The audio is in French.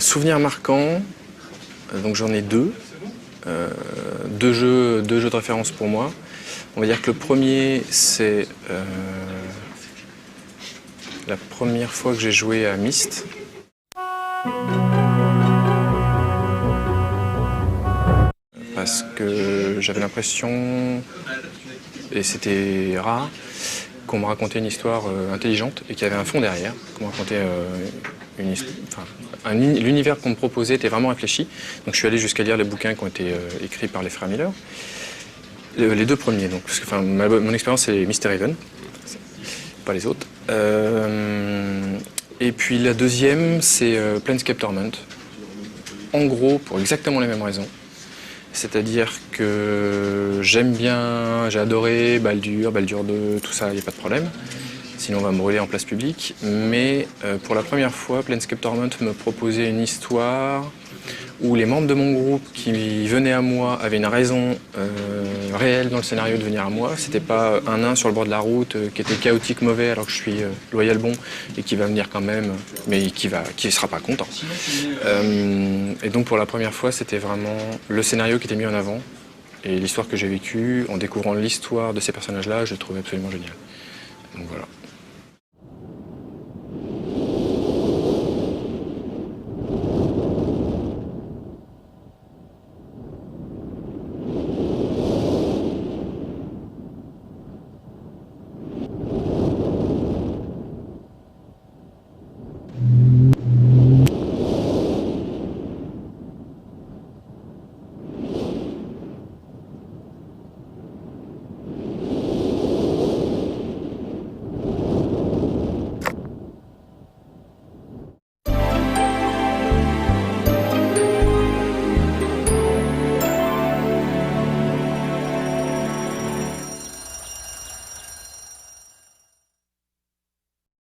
Souvenir marquant, donc j'en ai deux. Deux jeux de référence pour moi. On va dire que le premier, c'est la première fois que j'ai joué à Myst. Parce que j'avais l'impression, et c'était rare, qu'on me racontait une histoire intelligente et qu'il y avait un fond derrière, qu'on me racontait l'univers qu'on me proposait était vraiment réfléchi. Donc je suis allé jusqu'à lire les bouquins qui ont été écrits par les frères Miller. Les deux premiers, donc, parce que mon expérience c'est Myst-Haven, pas les autres. Et puis la deuxième c'est Planescape Torment. En gros, pour exactement les mêmes raisons. C'est-à-dire que j'aime bien, j'ai adoré Baldur 2, tout ça, il n'y a pas de problème. Sinon on va me brûler en place publique. Mais pour la première fois, Planescape Torment me proposait une histoire où les membres de mon groupe qui venaient à moi avaient une raison réelle dans le scénario de venir à moi. C'était pas un nain sur le bord de la route qui était chaotique mauvais alors que je suis loyal bon et qui va venir quand même, mais qui sera pas content. Et donc pour la première fois, c'était vraiment le scénario qui était mis en avant et l'histoire que j'ai vécue en découvrant l'histoire de ces personnages-là, je le trouvais absolument génial. Donc voilà.